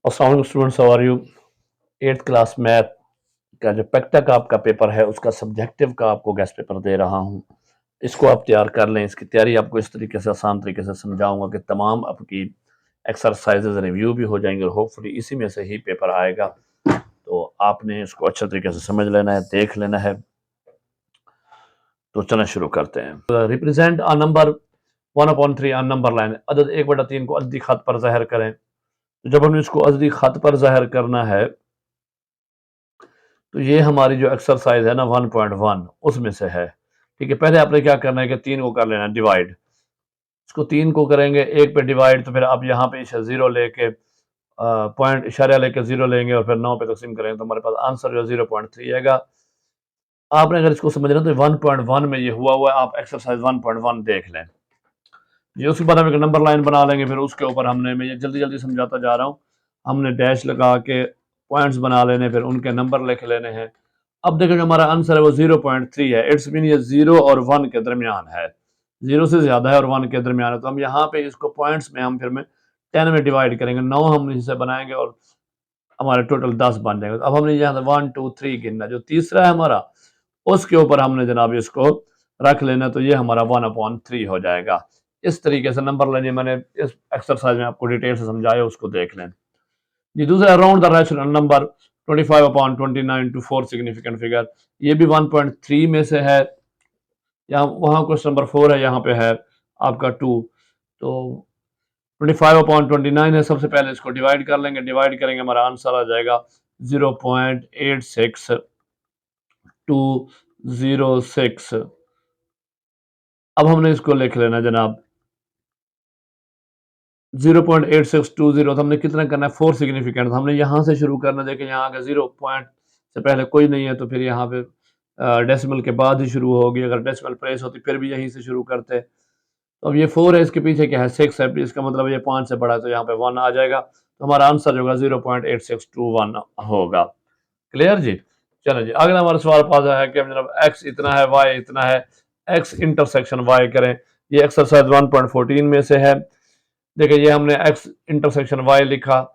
अस्सलाम students, how are you. Eighth class math का जो पेक्टा का आपका पेपर है उसका सब्जेक्टिव का आपको गेस्ट पेपर दे रहा हूँ। इसको आप तैयार कर लें। इसकी तैयारी आपको इस तरीके से आसान तरीके से समझाऊंगा कि तमाम आपकी एक्सरसाइजेज रिव्यू भी हो जाएंगे और होपफुली इसी में से ही पेपर आएगा। तो आपने इसको अच्छे तरीके से समझ लेना है, देख लेना है। तो चलें शुरू करते हैं। Represent a number 1/3 a number line, अदद 1/3 को अददी खत पर ज़ाहिर करें। तो जब हमने इसको अददी खत पर ज़ाहिर करना है तो ये हमारी जो एक्सरसाइज है ना 1.1 उसमें से है। ठीक है, पहले आपने क्या करना है कि 3 को कर लेना डिवाइड। इसको 3 को करेंगे 1 पे डिवाइड, तो फिर आप यहाँ पे इसे 0 लेके पॉइंट इशारा लेके 0 लेंगे और फिर 9 पे तकसीम करेंगे तो हमारे पास आंसर जो 0.3 आएगा। आपने अगर इसको समझना तो 1.1 में ये हुआ है। आप एक्सरसाइज 1.1 देख लें। ये उसके बाद हम एक नंबर लाइन बना लेंगे। फिर उसके ऊपर हमने, मैं ये जल्दी जल्दी समझाता जा रहा हूँ, हमने डैश लगा के पॉइंट्स बना लेने, फिर उनके नंबर लिख लेने हैं। अब देखो जो हमारा आंसर है वो 0.3 है। इट्स मीन ये 0 और 1 के दरमियान है, 0 से ज्यादा है और 1 के दरमियान है। तो हम यहाँ पे इसको पॉइंट्स में हम फिर में 10 में डिवाइड करेंगे, 9 हम इसे बनाएंगे और हमारे टोटल 10 बन जाएंगे। तो अब हमने यहाँ 1 2 3 गिनना, जो तीसरा है हमारा उसके ऊपर हमने जनाब इसको रख लेना, तो ये हमारा 1/3 हो जाएगा। इस तरीके से नंबर लाइन मैंने इस एक्सरसाइज में आपको डिटेल से समझाया, उसको देख लें जी। दूसरा, around the rational number 25/29 to 4 significant figure, ये भी 1.3 में से है। यहाँ वहाँ क्वेश्चन नंबर 4 है, यहाँ पे है आपका 2। तो 25/29 है। सबसे पहले इसको डिवाइड कर लेंगे, डिवाइड करेंगे हमारा आंसर आ जाएगा 0.86206। अब हमने इसको लिख लेना जनाब 0.8620। तो हमने कितना करना है, 4 सिग्निफिकेंट। हमने यहाँ से शुरू करना। देखें यहाँ अगर 0 पॉइंट से पहले कोई नहीं है तो फिर यहाँ पे डेसिमल के बाद ही शुरू होगी। अगर डेसिमल प्लेस होती फिर भी यहीं से शुरू करते। तो अब ये 4 है, इसके पीछे क्या है 6 है, इसका मतलब ये 5 से बड़ा है, तो यहाँ पे 1 आ जाएगा। तो हमारा आंसर जो होगा 0.8621 होगा। क्लियर जी। चलो जी, अगला हमारा सवाल पास है कि जनाब x इतना है, y इतना है, x इंटरसेक्शन y करें। ये एक्सरसाइज 1.14 में से है। देखिए ये हमने x इंटरसेक्शन y लिखा,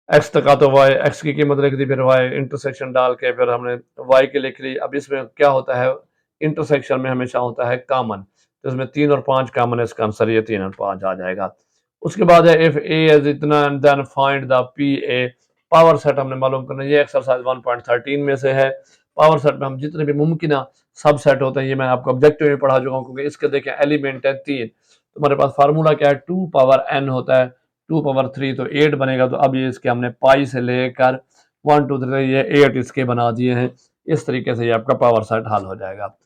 x तक तो y, x की कीमत लिख दी, फिर y इंटरसेक्शन डाल के फिर हमने y के लिख ली। अब इसमें क्या होता है, इंटरसेक्शन में हमेशा होता है कॉमन, तो इसमें 3 और 5 कॉमन है, इसका आंसर ये 3 और 5 आ जाएगा। उसके बाद है इफ a इज इतना and then find the P A. Power set हमने मालूम करना, ये एक्सरसाइज 1.13 में से है। पावर सेट में हम जितने भी मुमकिन सब सेट होते हैं, ये मैं आपको ऑब्जेक्टिव में पढ़ा चुका हूँ, क्योंकि इसके देखें एलिमेंट है 3। तो हमारे पास फार्मूला क्या है, 2 पावर n होता है, 2 पावर 3 तो 8 बनेगा। तो अब ये इसके हमने पाई से लेकर 1 2 3 ये 8 इसके बना दिए हैं। इस तरीके से ये आपका पावर सेट हल हो जाएगा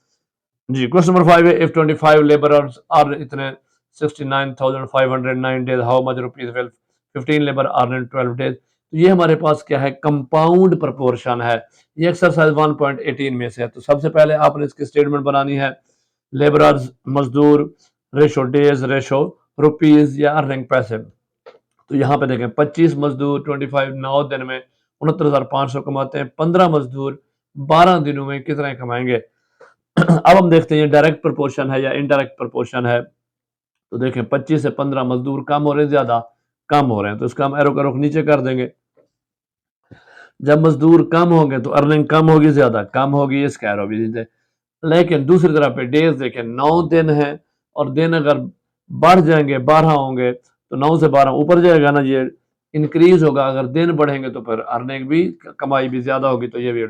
जी। क्वेश्चन नंबर 5 है, इफ 25 लेबरर्स आर इतने 69,509 days, how much rupees will 15 labour earn in 12 days. तो ये हमारे पास क्या है, कंपाउंड प्रपोर्शन है। ये एक्सरसाइज 1.18 में से है। तो सबसे पहले आपने इसकी स्टेटमेंट बनानी है, लेबरर्स मजदूर, रेशो डेज, रेशो रुपीज या अर्निंग पैसे। तो यहाँ पे देखें 25 मजदूर 25 9 दिन में 69,500 कमाते हैं। 15 मजदूर 12 दिनों में कितने कमाएंगे। अब हम देखते हैं डायरेक्ट प्रपोर्शन है या इनडायरेक्ट प्रपोर्शन है। तो देखें 25 से 15 मजदूर कम हो रहे हैं, ज्यादा कम हो रहे हैं, तो इसका हम एरो का रुख नीचे कर देंगे। जब मजदूर कम होंगे तो अर्निंग कम होगी, ज्यादा कम होगी, इसका एरो भी नीचे। लेकिन दूसरी तरफ पे डेज देखें 9 दिन है और दिन अगर बढ़ जाएंगे 12 होंगे तो 9 से 12 ऊपर जाएगा ना, ये इंक्रीज होगा। अगर दिन बढ़ेंगे तो फिर अर्निंग भी, कमाई भी ज्यादा होगी, तो ये भी।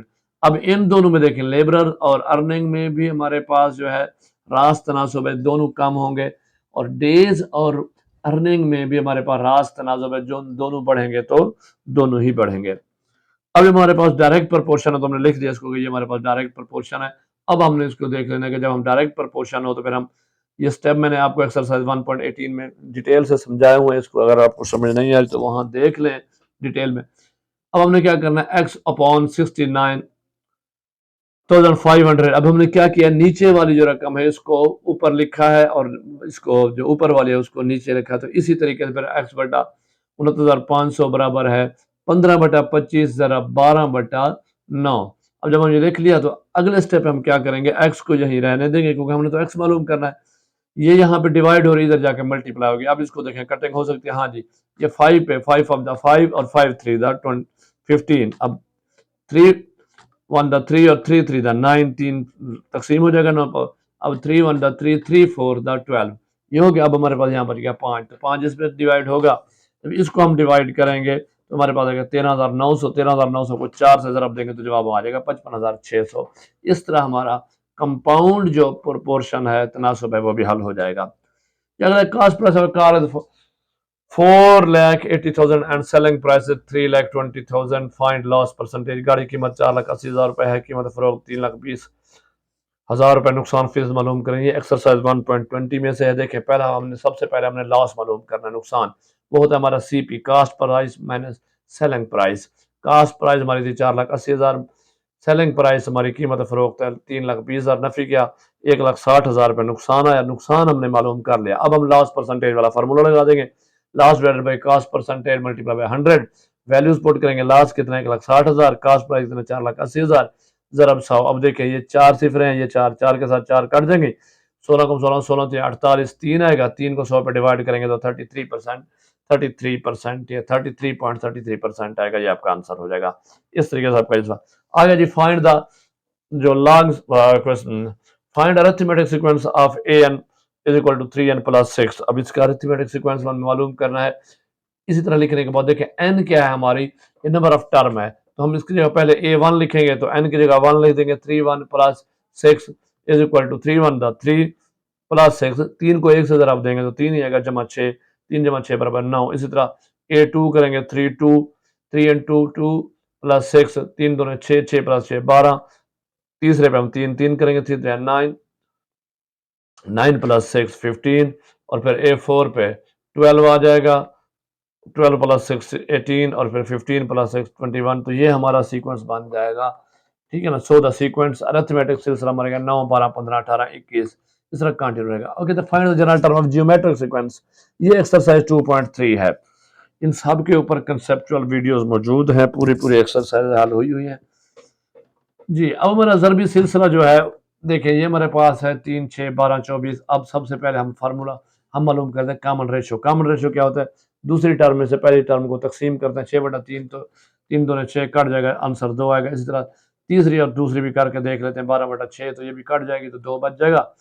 अब इन दोनों में देखें लेबर और अर्निंग में भी हमारे पास जो है रास्त तनासुब है, दोनों कम होंगे। और डेज और अर्निंग में भी हमारे पास रास्त तनासुब है, जो दोनों बढ़ेंगे तो दोनों ही बढ़ेंगे। अब हमारे पास डायरेक्ट प्रपोर्शन है, तो हमने लिख दिया इसको कि ये हमारे पास डायरेक्ट प्रपोर्शन है। अब हमने इसको देख लेना कि जब हम डायरेक्ट प्रपोर्शन हो तो फिर हम ये स्टेप, मैंने आपको एक्सरसाइज 1.18 में डिटेल से समझाए हुए हैं, इसको अगर आपको समझ नहीं आई तो वहां देख लें डिटेल में। अब हमने क्या करना है, x/69,500। अब हमने क्या किया, नीचे वाली जो रकम है इसको ऊपर लिखा है और इसको जो ऊपर वाली है उसको नीचे लिखा है। तो इसी तरीके से फिर x/69,500 बराबर है 15/25 जरा 12/9। अब जब हमने लिख लिया तो अगले स्टेप हम क्या करेंगे, x को यहीं रहने देंगे क्योंकि हमने तो x मालूम करना है। ये यहाँ पे डिवाइड हो रही है, इधर जाके मल्टीप्लाई होगी। अब इसको देखें, कटिंग हो सकती है, हाँ जी, ये 5 पे 5 ऑफ द 5 और 5 3 द 15। अब 3 1 द 3 और 3 3 द 9, 3 तकसीम हो जाएगा 9 पर। अब 3 1 द 3 3 4 द 12, ये हो गया। अब हमारे पास यहाँ पर गया 5, तो 5 इस पर डिवाइड होगा। जब इसको हम डिवाइड करेंगे तो हमारे पास आएगा 13,900। 13,900 को 4 से ज़रब देंगे तो जवाब आ जाएगा 55,600। इस तरह हमारा कंपाउंड जो प्रोपोर्शन है, तनासब है, वो भी हल हो जाएगा। अगर cost price of car 4,80,000 and selling price 3,20,000, find loss percentage. गाड़ी की कीमत 4,80,000 रुपए है, कीमत फरोख्त 3,20,000 रुपए, नुकसान फीस मालूम करें। ये एक्सरसाइज 1.20 में से है। देखें, पहला हमने सबसे पहले हमने लॉस मालूम करना, नुकसान। वो होता है हमारा CP, cost price minus selling price. Cost price हमारी थी 4,80,000, सेलिंग प्राइस हमारी कीमत फरोख्त है 3,20,000, नफी किया 1,60,000 रुपए, नुकसान आया, नुकसान हमने मालूम कर लिया। अब हम लॉस परसेंटेज वाला फार्मूला लगा देंगे, loss divided by cost percentage multiply by 100। Values put करेंगे, लॉस कितना 1,60,000, कास्ट प्राइस कितना 4,80,000, जरा 100। अब देखिए ये चार सिफरे हैं, ये चार चार के साथ चार कट देंगे, 16 को 16 16 से 48, 3 आएगा, 3 को 100 पे डिवाइड करेंगे तो 33%, 33%, ये 33.33% आएगा। ये आपका आंसर हो जाएगा। इस तरीके से आपका इसका आगे जी, फाइंड द जो long question, find arithmetic sequence of A N is equal to 3n plus 6। अब इसका अरिथमेटिक सीक्वेंस हमें मालूम करना है। इसी तरह लिखने के बाद देखिए n क्या है हमारी, ये नंबर ऑफ टर्म है, तो हम इसकी जगह पहले a1 लिखेंगे, तो n की जगह 1 लिख देंगे। 3 1 plus 6 is equal to 3 1 the 3 plus 6, 3 को 1 से जरा देंगे तो 3 ही आएगा, जमा 6, 3 जमा 6 बराबर 9। इसी तरह a2 करेंगे, 3 2 3 and 2 2 प्लस 6, 3 दोनों 6, 6 प्लस 6 12, तीसरे पे हम 3 3 करेंगे, 3 3 9, 9 प्लस 6 15, और फिर A4 पे 12 आ जाएगा, 12 प्लस 6 18, और फिर 15 प्लस 6 21। तो ये हमारा सीक्वेंस बन जाएगा, ठीक है ना। सो द सीक्वेंस अरिथमेटिक सिलसिला मरेगा 9 12 15 18 21, इस तरह कंटिन्यू रहेगा। ओके, तो find the general term of geometric sequence. ये एक्सरसाइज 2.3 है। इन सब के ऊपर कंसेप्चुअल वीडियोस मौजूद हैं, पूरी पूरी एक्सरसाइज हल हुई है जी। अब हमारा ज़रबी सिलसिला जो है, देखिए ये हमारे पास है 3 6 12 24। अब सबसे पहले हम फार्मूला हम मालूम करते हैं कॉमन रेशो। कॉमन रेशो क्या होता है, दूसरी टर्म में से पहली टर्म को तकसीम करते हैं, 6/3, तो 3 दूने 6 कट जाएगा, आंसर 2 आएगा। इसी तरह तीसरी और दूसरी भी करके देख लेते हैं, 12/6, तो ये भी कट जाएगी तो 2 बच जाएगा।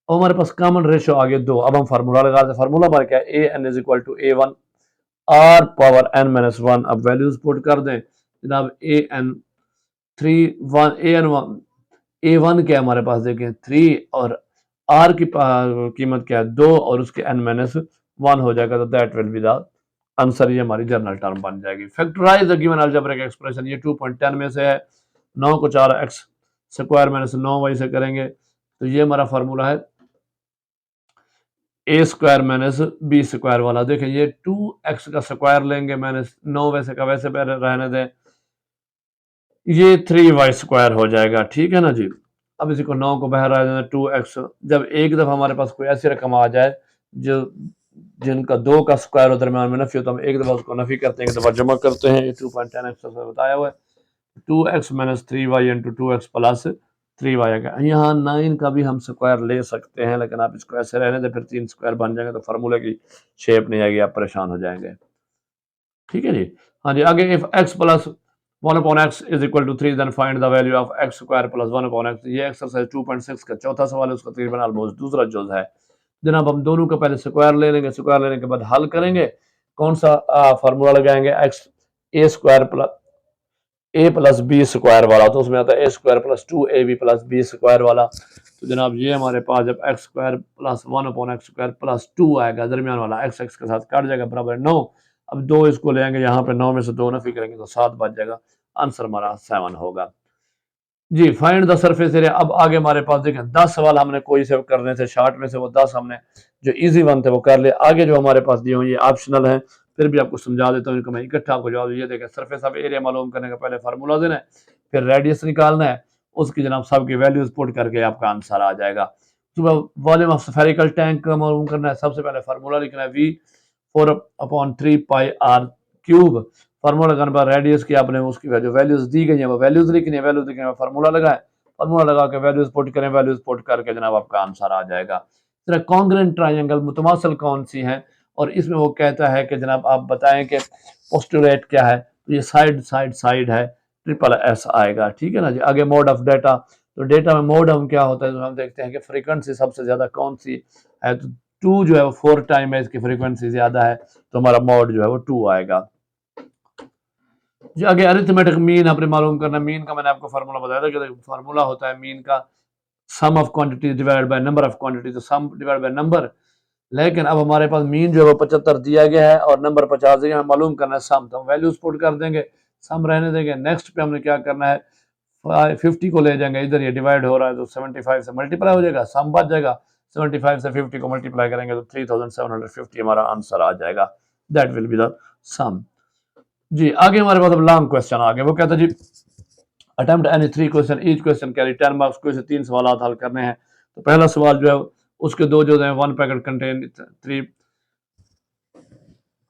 अब हमारे पास कॉमन रेशो आ गया 2। अब हम फार्मूला लगाते हैं, फार्मूला हमारा क्या है, an is equal to a1 r power n-1। अब वैल्यूज पुट कर दें जनाब, an 3 1 an 1 A1 क्या हमारे पास देखें 3, और R की कीमत क्या है 2, और उसके n-1 हो जाएगा, तो that will be the answer. ये हमारी जनरल टर्म बन जाएगी। Factorize the given algebraic expression, ये 2.10 में से है। 9 को 4x स्क्वायर माइनस 9y से करेंगे, तो ये हमारा फार्मूला है a square minus b square वाला। देखें ये 2x का स्क्वायर लेंगे माइनस 9 वैसे का वैसे रहने दें, ये 3y स्क्वायर हो जाएगा, ठीक है ना जी। अब इसी को 9 को बाहर आ जाना 2x। जब एक दफ़ा हमारे पास कोई ऐसी रकम आ जाए जो जिनका 2 का स्क्वायर और दरमियान में नफी हो, तो हम एक दफ़ा उसको नफी करते हैं, एक दफ़ा जमा करते हैं। ये 2.10x बताया हुआ है, 2x minus 3y into 2x plus 3y आएगा। यहाँ 9 का भी हम स्क्वायर ले सकते हैं, लेकिन आप इसको ऐसे रहने दें, फिर 3 स्क्वायर बन जाएंगे तो फार्मूले की शेप नहीं आएगी, आप परेशान हो जाएंगे, ठीक है जी। हाँ जी, आगे if x plus 1/x is equal to 3, then find the value of x square plus 1/x। ये एक्सरसाइज 2.6 का चौथा सवाल है, उसका तकरीबन ऑलमोस्ट दूसरा जुज है जनाब। हम दोनों का पहले स्क्वायर ले लेंगे, स्क्वायर लेने के बाद हल करेंगे, कौन सा फार्मूला लगाएंगे, x a square plus a plus B square वाला, तो उसमें आता है a square plus 2ab plus b square वाला। तो जनाब ये हमारे पास जब x square plus 1/x square plus 2 आएगा, दरमियान वाला x x के साथ काट जाएगा, बराबर 9। अब 2 इसको ले आएंगे यहाँ पे, 9 में से 2 नफी करेंगे तो 7 बच जाएगा, आंसर हमारा 7 होगा जी। Find the surface area. अब आगे हमारे पास देखें 10 सवाल हमने कोई से करने थे, शार्ट में से वो 10 हमने जो इजी वन थे वो कर लिए। आगे जो हमारे पास दिए हुए ये ऑप्शनल है, फिर भी आपको समझा देता हूँ, इनको मैं इकट्ठा आपको जवाब दिए। देखें, सरफेस ऑफ एरिया मालूम करने का पहले फार्मूला देना है, फिर रेडियस निकालना है, उसकी जनाब सबकी वैल्यूज पुट करके आपका आंसर आ जाएगा। वॉल्यूम ऑफ स्फेरिकल टैंक का मालूम करना है, सबसे पहले फार्मूला लिखना है V4/3πr3। फार्मूला लगाने पर रेडियस की आपने उसकी जो वैल्यूज दी गई है वो वैल्यूज लिखनी है, वैल्यूज लिखने में फार्मूला लगाए, फार्मूला लगा के वैल्यूज पुट करें, वैल्यूज पुट करके जनाब आपका आंसर आ जाएगा। तरह कॉन्ग्रेंट ट्रायंगल मुतमासल कौन सी है, और इसमें वो कहता है कि जनाब आप बताएं कि पोस्टुलेट क्या है, तो ये साइड साइड साइड है, ट्रिपल एस आएगा। ठीक है ना जी। आगे मोड ऑफ डेटा, तो डेटा में मोड हम क्या होता है, तो हम देखते हैं कि फ्रीक्वेंसी सबसे ज्यादा कौन सी है, तो 2 जो है वो 4 टाइम है, इसकी फ्रीक्वेंसी ज्यादा है, तो हमारा मोड जो है वो 2 आएगा जी। आगे अरिथमेटिक मीन आपने मालूम करना। मीन का मैंने आपको फार्मूला बताया था कि फार्मूला होता है मीन का sum of quantity divide by number of quantity, तो सम डिवाइड बाय नंबर। लेकिन अब हमारे पास मीन जो है वो 75 दिया गया है और नंबर 50 दिया है, मालूम करना है सम, तो हम वैल्यूज पुट कर देंगे, सम रहने देंगे। नेक्स्ट पे हमने क्या करना है, 50 को ले जाएंगे इधर, ये डिवाइड हो रहा है तो 75 से मल्टीप्लाई हो जाएगा, सम बच जाएगा, 75 से 50 को मल्टीप्लाई करेंगे तो 3750 हमारा आंसर आ जाएगा। दैट विल बी द सम जी। आगे हमारे पास अब लॉन्ग क्वेश्चन आ गए। वो कहता है जी attempt any 3 question, each question carry 10 marks, को से 3 सवाल हल करने हैं। तो पहला सवाल जो है उसके दो जो है, 1 packet contain 3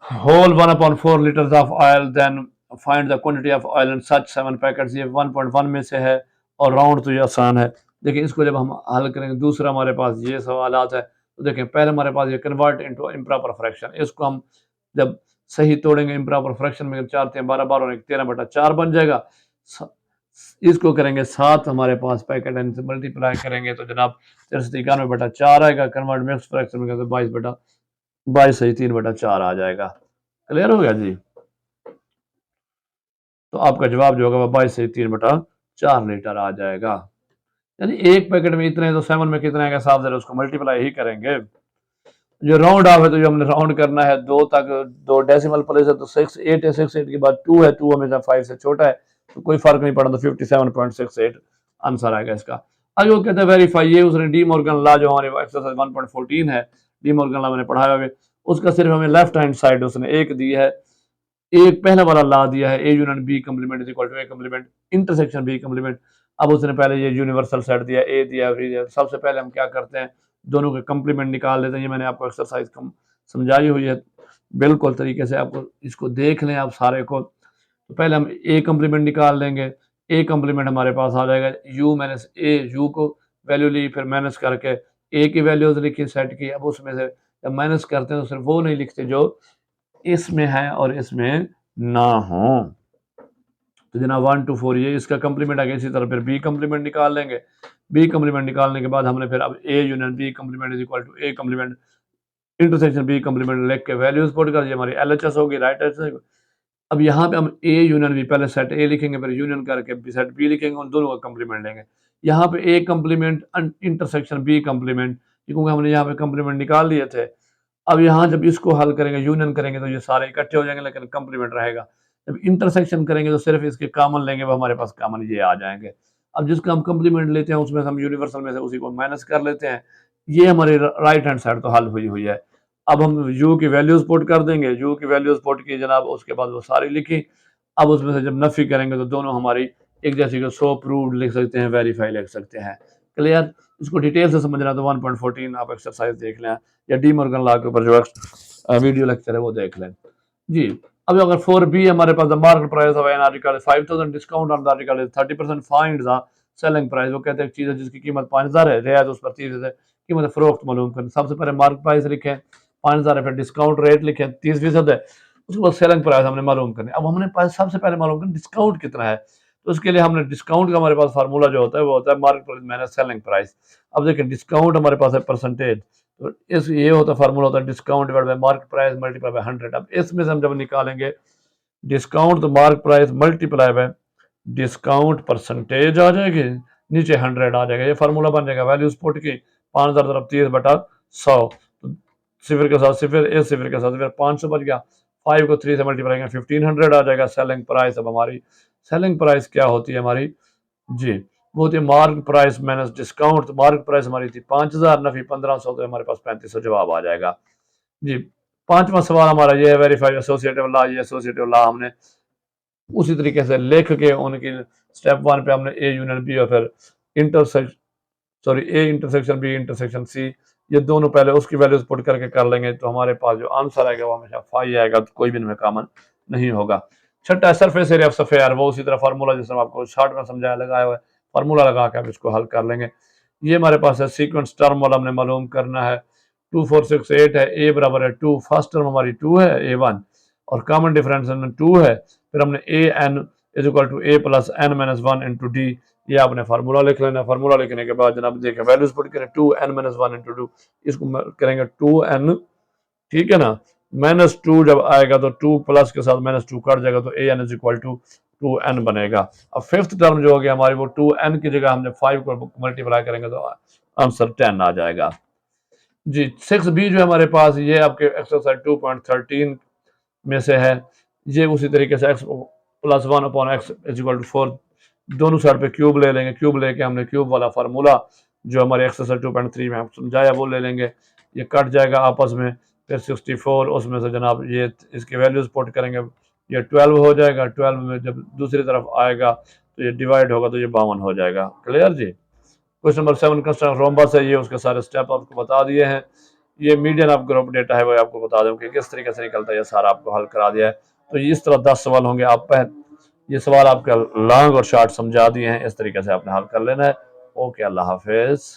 whole 1/4 liters of oil, then find the quantity of oil in such 7 packets. ये 1.1 में से है और राउंड तो ये आसान है। देखिए इसको जब हम हल करेंगे, दूसरा हमारे पास ये सवाल आता है, तो देखें पहले हमारे पास ये कन्वर्ट इनटू इम्प्रॉपर फ्रैक्शन, इसको हम जब सही तोड़ेंगे इम्प्रॉपर फ्रैक्शन में, 4 3 12 12 13/4 बन जाएगा। इसको करेंगे 7 हमारे पास पैकेट है, इनसे मल्टीप्लाई करेंगे तो जनाब 9391/4 आएगा। कन्वर्ट मिक्स फ्रैक्शन में 22 सही 3/4 आ जाएगा। क्लियर हो गया जी। तो आपका जवाब जो होगा 22 से 3/4 लीटर आ जाएगा। यानी एक पैकेट में इतने, तो 7 में कितने आएगा, साफ जरा उसको मल्टीप्लाई ही करेंगे। जो राउंड ऑफ है तो जो हमने राउंड करना है 2 तक, 2 डेसिमल प्लेस है तो 6 8 है, 6 8 के बाद 2 है, 2 हमेशा 5 से छोटा है, तो कोई फर्क नहीं पड़ा, तो 57.68 आंसर आएगा इसका। आगे वो कहते हैं वेरीफाई, ये उसने डी मॉर्गन लॉ जो हमारे एक्सरसाइज 1.14 है, डी मॉर्गन लॉ मैंने पढ़ाया हुआ है, उसका सिर्फ हमें लेफ्ट हैंड साइड उसने एक दी है, एक पहला वाला ला दिया है, A union B complement is equal to A complement intersection B complement. अब उसने पहले ये यूनिवर्सल सेट दिया, ए दिया, बी दिया। सबसे पहले हम क्या करते हैं, दोनों के कम्प्लीमेंट निकाल लेते हैं। ये मैंने आपको एक्सरसाइज समझाई हुई है बिल्कुल तरीके से, आपको इसको देख लें आप सारे को। तो पहले हम ए कम्प्लीमेंट निकाल लेंगे, ए कम्प्लीमेंट हमारे पास आ जाएगा यू माइनस ए, यू को वैल्यू ली, फिर माइनस करके ए की वैल्यूज लिखी सेट की। अब उसमें से जब माइनस करते हैं तो सिर्फ वो नहीं लिखते जो इसमें है और इसमें ना हो। तो जनाब 1 2 4 ये इसका कम्प्लीमेंट आ गया। इसी तरह फिर बी कम्प्लीमेंट निकाल लेंगे। बी कम्प्लीमेंट निकालने के बाद हमने फिर अब A union B complement is equal to A complement intersection B complement लिख के वैल्यूज पुट कर, ये हमारी एलएचएस होगी, राइट एच। अब यहाँ पे हम ए यूनियन बी, पहले सेट ए लिखेंगे फिर यूनियन करके सेट बी लिखेंगे, उन दोनों का कम्प्लीमेंट लेंगे। यहाँ पे A complement intersection B complement, क्योंकि हमने यहाँ पे कम्प्लीमेंट निकाल लिए थे। अब यहाँ जब इसको हल करेंगे, यूनियन करेंगे, तो ये सारे इकट्ठे हो जाएंगे लेकिन कम्प्लीमेंट रहेगा। जब इंटरसेक्शन करेंगे तो सिर्फ इसके कॉमन लेंगे, वो हमारे पास कॉमन ये आ जाएंगे। अब जिसका हम कम्प्लीमेंट लेते हैं उसमें से हम यूनिवर्सल में से उसी को माइनस कर लेते हैं। ये हमारी राइट हैंड साइड तो हल हुई हुई है। अब हम यू की वैल्यूज पुट कर देंगे, यू की वैल्यूज पुट की जनाब, उसके बाद वो सारी लिखी। अब उसमें से जब नफी करेंगे तो दोनों हमारी एक जैसी को सो प्रूव्ड लिख सकते हैं, वेरीफाई लिख सकते हैं। क्लियर। इसको डिटेल से समझना तो 1.14 आप एक्सरसाइज देख लें, या डी मॉर्गन लॉ के ऊपर जो वीडियो लेक्चर है वो देख लें जी। अब अगर 4B हमारे पास the market price of an article 5000, discount on the article 30%, find the selling price. वो कहते हैं एक चीज है जिसकी कीमत 5000 है, रियायत उस पर 30 है, कीमत फरोख्त मालूम करें। सबसे पहले मार्केट प्राइस लिखें 5000 है, फिर डिस्काउंट रेट लिखें 30% है, उसके बाद सेलिंग प्राइस हमने मालूम करनी। अब हमने सबसे पहले मालूम करना डिस्काउंट कितना है, तो उसके लिए हमने डिस्काउंट का हमारे पास फार्मूला जो होता है वो होता है market price minus selling price. अब देखिए डिस्काउंट हमारे पास है परसेंटेज, तो इस ये होता है फार्मूला होता है discount divide by market price multiply by 100। अब इसमें से हम जब निकालेंगे डिस्काउंट, तो market price multiply by discount percentage आ जाएगी, नीचे 100 आ जाएगा। ये फार्मूला बन जाएगा वैल्यूज पुट की 5000 तरफ 30/100, तो सिफर के साथ सिफर, इस सिफर के साथ सिफर, 500 बच गया। 5 को 3 से मल्टीप्लाई करेंगे 1500 आ जाएगा सेलिंग प्राइस। अब हमारी सेलिंग प्राइस क्या होती है हमारी जी, वो होती है मार्केट प्राइस माइनस डिस्काउंट। तो मार्केट प्राइस हमारी थी 5000, नफी 1500, तो हमारे पास 3500 जवाब आ जाएगा जी। पांचवा सवाल हमारा ये है वेरीफाई एसोसिएटिव लॉ। ये एसोसिएटिव लॉ हमने उसी तरीके से लिख के उनकी स्टेप 1 पे हमने ए यूनियन बी और फिर A intersection B intersection C, ये दोनों पहले उसकी वैल्यूज पुट करके कर लेंगे, तो हमारे पास जो आंसर आएगा वो हमेशा 5 आएगा, तो कोई भी इनमें कॉमन नहीं होगा। छठा सरफेस एरिया ऑफ स्फीयर, वो उसी तरह फार्मूला जिसमें आपको शॉर्ट में समझाया लगाया हुआ है, फार्मूला लगा के आप इसको हल कर लेंगे। ये हमारे पास है सीक्वेंस टर्म वाला हमने मालूम करना है। 2468 है, ए बराबर है 2, फर्स्ट टर्म हमारी 2 है A1 और कॉमन डिफरेंस में 2 है। फिर हमने A N is equal to A plus N minus one into D, ये आपने फार्मूला लिख लेना। फार्मूला लिखने के बाद जनाब देखिए वैल्यूज पुट करें 2n माइनस वन इंटू 2, इसको करेंगे 2n, ठीक है ना। -2 जब आएगा तो 2 प्लस के साथ -2 कट जाएगा तो an is equal to 2n बनेगा। अब फिफ्थ टर्म जो हो गया हमारी वो 2n की जगह हमने 5 को मल्टीप्लाई करेंगे तो आंसर 10 आ जाएगा जी। 6b जो हमारे पास ये आपके एक्सरसाइज 2.13 में से है। ये उसी तरीके से x plus 1 upon X is equal to 4, दोनों साइड पे क्यूब ले लेंगे। क्यूब लेके हमने क्यूब वाला फार्मूला जो हमारे एक्सरसाइज 2.3 में हम समझाया वो ले लेंगे, ये कट जाएगा आपस में। फिर 64 उसमें से जनाब ये इसकी वैल्यूज पुट करेंगे, ये 12 हो जाएगा। 12 में जब दूसरी तरफ आएगा तो ये डिवाइड होगा तो ये 52 हो जाएगा। क्लियर जी। क्वेश्चन नंबर 7 कंस्ट्रक्ट रोम्बस है, ये उसके सारे स्टेप आपको बता दिए हैं। ये मीडियन ऑफ ग्रुप डेटा है वो आपको बता दूं कि किस तरीके से निकलता है, ये सारा आपको हल करा दिया है। तो इस तरह 10 सवाल होंगे, आप ये सवाल आपके लॉन्ग और शॉर्ट समझा दिए हैं, इस तरीके से आपने हल कर लेना है। ओके, अल्लाह हाफिज।